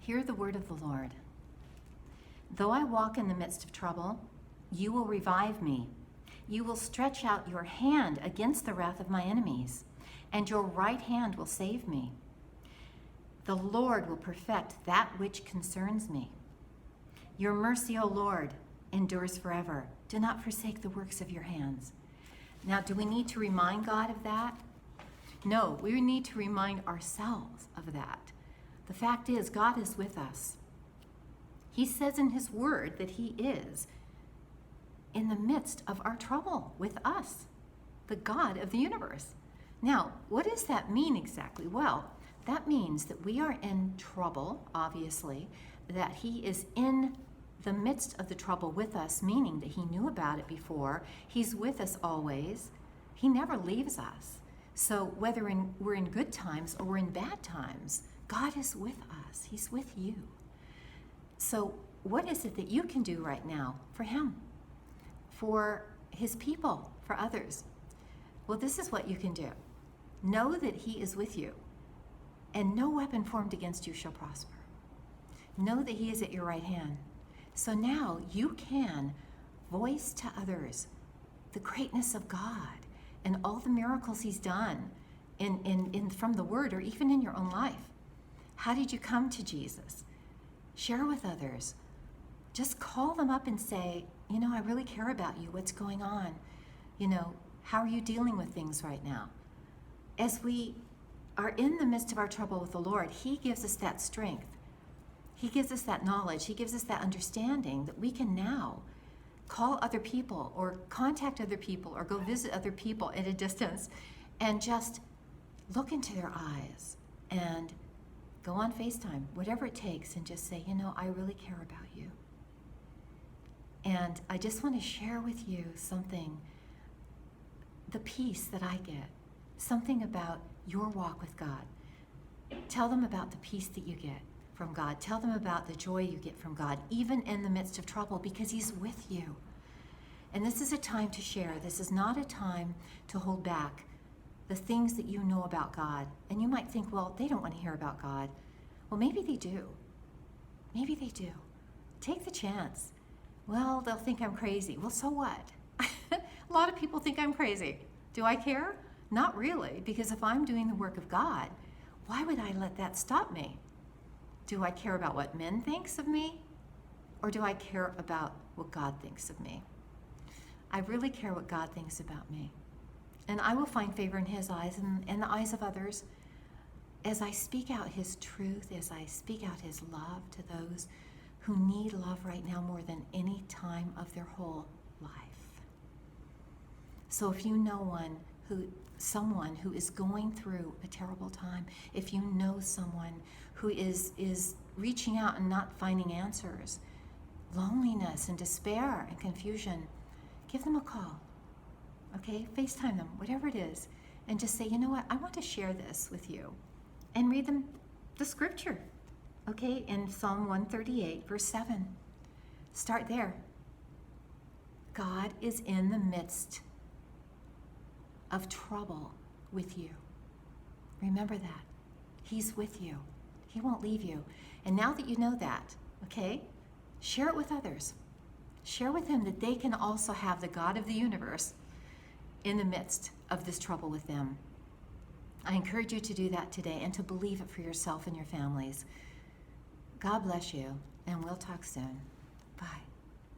Hear the word of the Lord. Though I walk in the midst of trouble, you will revive me. You will stretch out your hand against the wrath of my enemies, and your right hand will save me. The Lord will perfect that which concerns me. Your mercy, O Lord, endures forever. Do not forsake the works of your hands. Now, do we need to remind God of that? No, we need to remind ourselves of that. The fact is, God is with us. He says in his word that he is in the midst of our trouble with us, the God of the universe. Now, what does that mean exactly? Well, that means that we are in trouble, obviously, that he is in the midst of the trouble with us, meaning that he knew about it before. He's with us always. He never leaves us. So whether we're in good times or we're in bad times, God is with us. He's with you. So what is it that you can do right now for him, for his people, for others? Well, this is what you can do. Know that he is with you, and no weapon formed against you shall prosper. Know that he is at your right hand. So now you can voice to others the greatness of God and all the miracles he's done from the word, or even in your own life. How did you come to Jesus? Share with others. Just call them up and say, I really care about you. What's going on? How are you dealing with things right now? As we are in the midst of our trouble with the Lord, he gives us that strength. He gives us that knowledge. He gives us that understanding that we can now call other people or contact other people or go visit other people at a distance and just look into their eyes and go on FaceTime, whatever it takes, and just say, I really care about you. And I just want to share with you something, the peace that I get, something about your walk with God. Tell them about the peace that you get from God. Tell them about the joy you get from God, even in the midst of trouble, because he's with you. And this is a time to share. This is not a time to hold back the things that you know about God. And you might think, well, they don't want to hear about God. Well, maybe they do. Maybe they do. Take the chance. Well, they'll think I'm crazy. Well, so what? A lot of people think I'm crazy. Do I care? Not really, because if I'm doing the work of God, why would I let that stop me? Do I care about what men thinks of me? Or do I care about what God thinks of me? I really care what God thinks about me. And I will find favor in his eyes and the eyes of others as I speak out his truth, as I speak out his love to those who need love right now more than any time of their whole life. So if you know someone who is going through a terrible time, if you know someone who is reaching out and not finding answers, loneliness and despair and confusion, give them a call. Okay, FaceTime them, whatever it is, and just say, what, I want to share this with you. And read them the scripture, okay, in Psalm 138, verse 7. Start there. God is in the midst of trouble with you. Remember that. He's with you. He won't leave you. And now that you know that, okay, share it with others. Share with them that they can also have the God of the universe in the midst of this trouble with them. I encourage you to do that today and to believe it for yourself and your families. God bless you, and we'll talk soon. Bye.